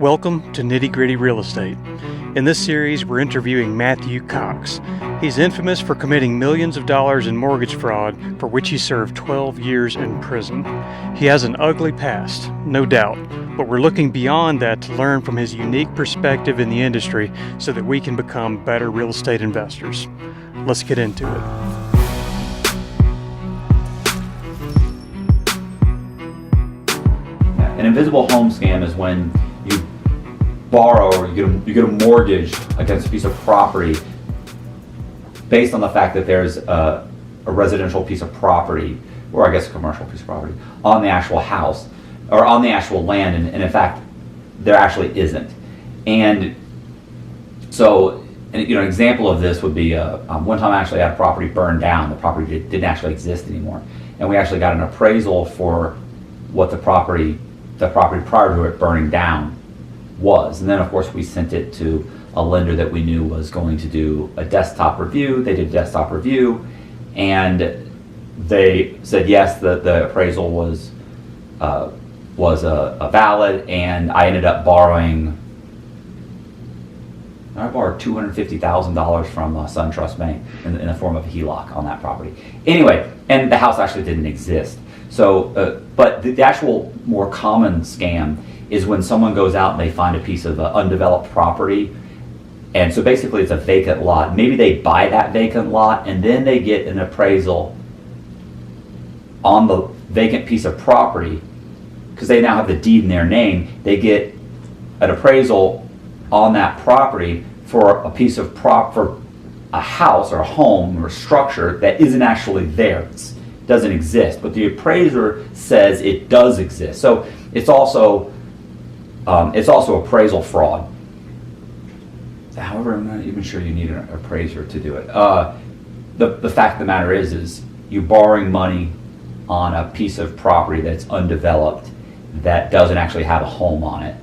Welcome to Nitty Gritty Real Estate. In this series, we're interviewing Matthew Cox. He's infamous for committing millions of dollars in mortgage fraud, for which he served 12 years in prison. He has an ugly past, no doubt, but we're looking beyond that to learn from his unique perspective in the industry so that we can become better real estate investors. Let's get into it. An invisible home scam is when you borrow or you get a mortgage against a piece of property based on the fact that there's a residential piece of property, or I guess a commercial piece of property, on the actual house or on the actual land, and in fact there actually isn't. And so an example of this would be one time I actually had a property burned down. The property didn't actually exist anymore, and we actually got an appraisal for what the property prior to it burning down was. And then of course we sent it to a lender that we knew was going to do a desktop review. They did a desktop review and they said yes, the appraisal was a valid, and I ended up borrowed $250,000 from SunTrust Bank in the form of a HELOC on that property. Anyway, and the house actually didn't exist. So, but the actual more common scam is when someone goes out and they find a piece of undeveloped property, and so basically it's a vacant lot. Maybe they buy that vacant lot and then they get an appraisal on the vacant piece of property because they now have the deed in their name. They get an appraisal on that property for a piece of for a house or a home or a structure that isn't actually there. It doesn't exist, but the appraiser says it does exist. So it's also appraisal fraud. However, I'm not even sure you need an appraiser to do it. The fact of the matter is you're borrowing money on a piece of property that's undeveloped that doesn't actually have a home on it,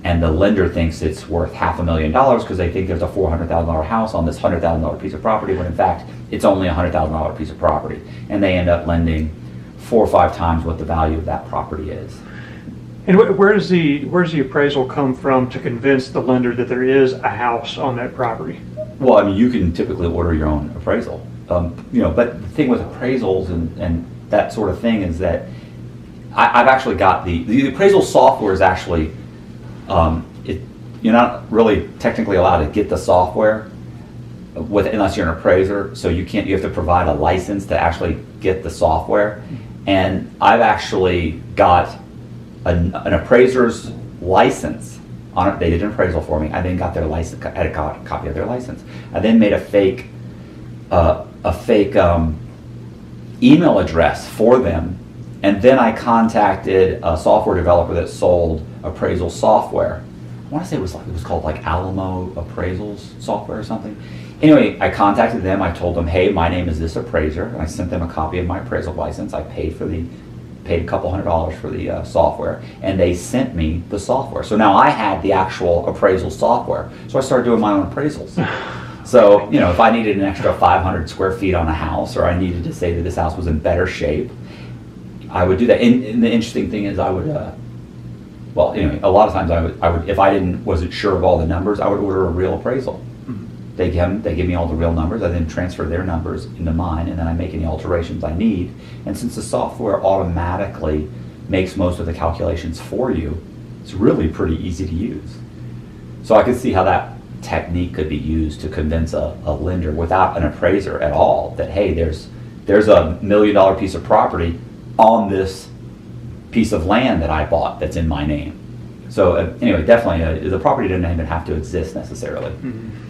and the lender thinks it's worth $500,000 because they think there's a $400,000 house on this $100,000 piece of property, when in fact it's only a $100,000 piece of property, and they end up lending 4 or 5 times what the value of that property is. And where does the appraisal come from to convince the lender that there is a house on that property? Well, I mean, you can typically order your own appraisal, but the thing with appraisals and that sort of thing is that I've actually got the appraisal software is actually, you're not really technically allowed to get the software unless you're an appraiser, so you have to provide a license to actually get the software. And I've actually got an appraiser's license on it. They did an appraisal for me. I then got their license, I had a copy of their license. I then made a fake email address for them, and then I contacted a software developer that sold appraisal software. I want to say it was called like Alamo Appraisals software or something. Anyway, I contacted them. I told them, hey, my name is this appraiser, and I sent them a copy of my appraisal license. I paid a couple $100 for the software, and they sent me the software. So now I had the actual appraisal software. So I started doing my own appraisals. So, if I needed an extra 500 square feet on a house, or I needed to say that this house was in better shape, I would do that. And the interesting thing is I would, a lot of times I would, if I wasn't sure of all the numbers, I would order a real appraisal. They give me all the real numbers. I then transfer their numbers into mine, and then I make any alterations I need. And since the software automatically makes most of the calculations for you, it's really pretty easy to use. So I could see how that technique could be used to convince a lender without an appraiser at all that, hey, there's a $1 million piece of property on this piece of land that I bought that's in my name. So anyway, definitely the property doesn't even have to exist necessarily. Mm-hmm.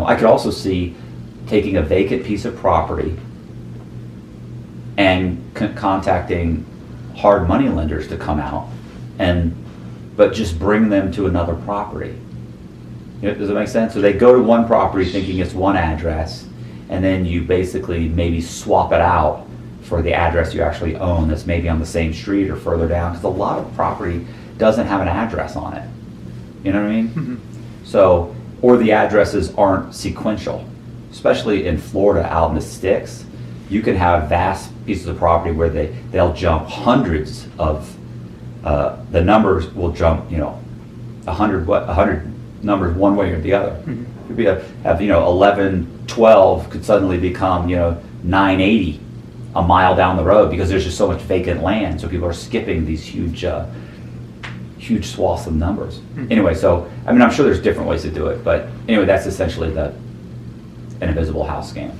I could also see taking a vacant piece of property and contacting hard money lenders to come out but just bring them to another property. Does it make sense? So they go to one property thinking it's one address, and then you basically maybe swap it out for the address you actually own that's maybe on the same street or further down, because a lot of property doesn't have an address on it. You know what I mean? Mm-hmm. So, or the addresses aren't sequential, especially in Florida out in the sticks. You can have vast pieces of property where they'll jump hundreds of, the numbers will jump, 100 numbers one way or the other. Mhm. Could be have 1112 could suddenly become 980 a mile down the road because there's just so much vacant land. So people are skipping these huge swaths of numbers. Mhm. Anyway, so I mean, I'm sure there's different ways to do it, but anyway, that's essentially an invisible house scam.